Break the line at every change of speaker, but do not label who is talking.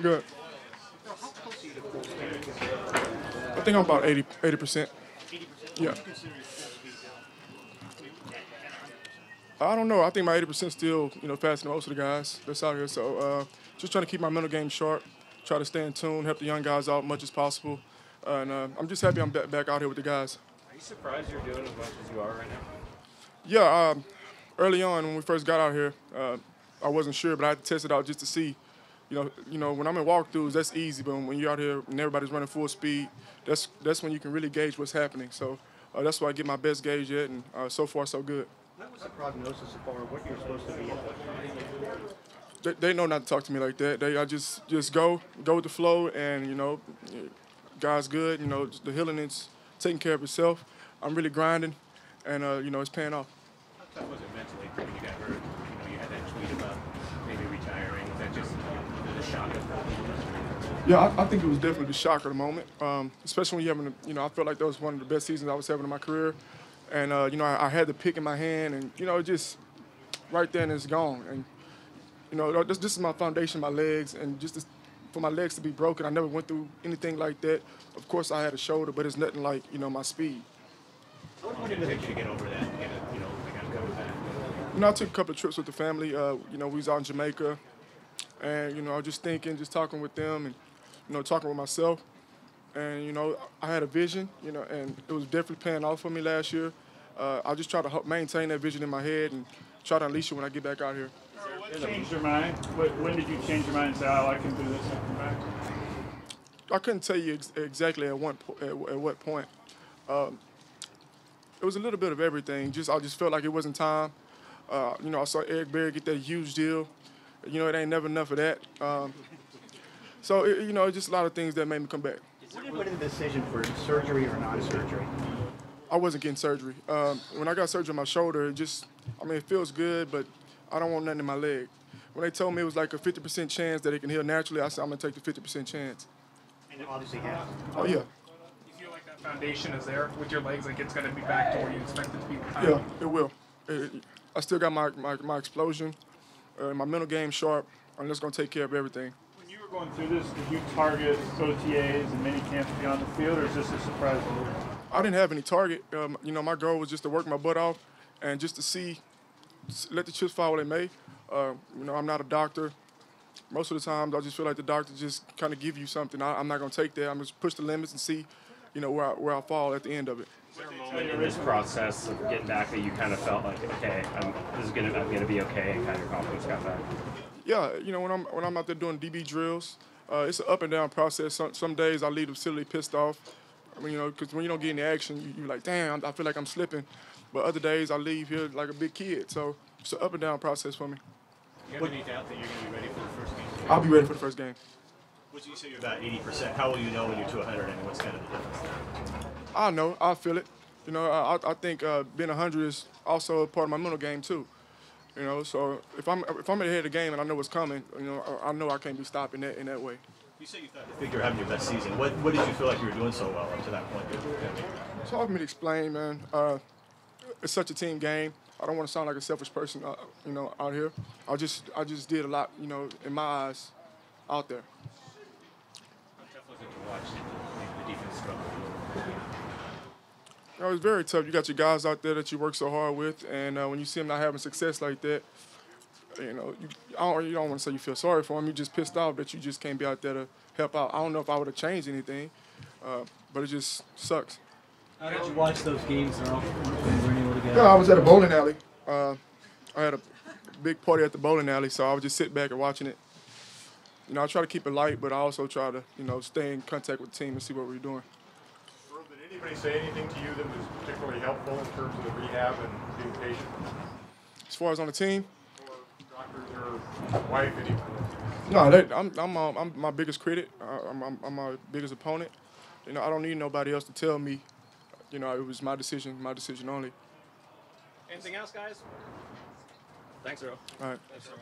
Good.
How close are you to full speed?
I think I'm about 80%.
80%?
Yeah.
What do you consider your full speed now?
I don't know. I think my 80% still, faster than most of the guys that's out here. So just trying to keep my mental game sharp, try to stay in tune, help the young guys out as much as possible. And I'm just happy I'm back out here with the guys.
Are you surprised you're doing as much as you are right now?
Yeah, early on when we first got out here, I wasn't sure, but I had to test it out just to see. When I'm in walkthroughs, that's easy, but when you're out here and everybody's running full speed, that's when you can really gauge what's happening. So that's why I get my best gauge yet, and so far so good.
What was the prognosis so far? What you're supposed to be at what time?
They know not to talk to me like that. I just go with the flow, and God's good. The healing is taking care of itself. I'm really grinding, and it's paying off.
How tough was it mentally when you got hurt? You had that tweet about maybe retiring. Was that just the shock of that?
Yeah, I think it was definitely the shock of the moment, especially when you're having, I felt like that was one of the best seasons I was having in my career. And, I had the pick in my hand, and, just right there and it's gone. And, this is my foundation, my legs, and for my legs to be broken, I never went through anything like that. Of course, I had a shoulder, but it's nothing like, my speed.
What did it take you to get over that and get it, I got to come back?
I took a couple of trips with the family. We was out in Jamaica, and, I was just thinking, just talking with them and, talking with myself. And, I had a vision, and it was definitely paying off for me last year. I just try to maintain that vision in my head and try to unleash it when I get back out here.
What changed your mind? When did you change your mind and say, oh, I can do this and come back?
I couldn't tell you exactly at what point. It was a little bit of everything. I just felt like it wasn't time. I saw Eric Berry get that huge deal. It ain't never enough of that. So, just a lot of things that made me come back.
What went into the decision for surgery or non-surgery?
I wasn't getting surgery. When I got surgery on my shoulder, it feels good, but I don't want nothing in my leg. When they told me it was like a 50% chance that it can heal naturally, I said I'm going to take the 50% chance.
And it obviously has.
Oh, yeah.
You feel like that foundation is there with your legs, like it's going to be back to where you expect it to be?
Yeah, it will. I still got my explosion, my mental game sharp, and that's going to take care of everything.
When you were going through this, did you target OTAs and minicamp to be on the field, or is this a surprise to you?
I didn't have any target. My goal was just to work my butt off and just to let the chips fall where they may. I'm not a doctor. Most of the times, I just feel like the doctor just kind of give you something. I'm not going to take that. I'm just push the limits and see, where I fall at the end of it.
Was there a moment in this process of getting back that you kind of felt like, okay, I'm gonna be okay, and kind of your confidence got back?
Yeah, when I'm out there doing DB drills, it's an up and down process. Some days I leave the facility pissed off. Because when you don't get any action, you're like, damn, I feel like I'm slipping. But other days I leave here like a big kid. So it's an up and down process for me.
You have any doubt that you're gonna be ready for the first game?
I'll be ready for the first game.
Would you say you're about 80%? How will you know when you're to 100, and what's kind of the difference there?
I know. I'll feel it. I think being 100 is also a part of my mental game too. So if I'm ahead of the game and I know what's coming, I know I can't be stopped in that way.
You say you thought you think you're having your best season. What did you feel like you were doing so well up to that point?
It's hard for me to explain, man. It's such a team game. I don't want to sound like a selfish person, out here. I just did a lot, in my eyes, out there.
How tough was it to watch the defense struggle?
It was very tough. You got your guys out there that you work so hard with, and when you see them not having success like that, you don't want to say you feel sorry for them. You're just pissed off that you just can't be out there to help out. I don't know if I would have changed anything, but it just sucks.
How did you watch those games, Earl, when you were able to get
Yeah,
out?
I was at a bowling alley. I had a big party at the bowling alley, so I was just sitting back and watching it. I try to keep it light, but I also try to, stay in contact with the team and see what we're doing.
Earl, did anybody say anything to you that was particularly helpful in terms of the rehab and being patient?
As far as on the team?
Or doctors or wife, any?
No, I'm my biggest critic. I'm my biggest opponent. I don't need nobody else to tell me. It was my decision only.
Anything else, guys? Thanks, Earl.
All right.
Thanks, Earl.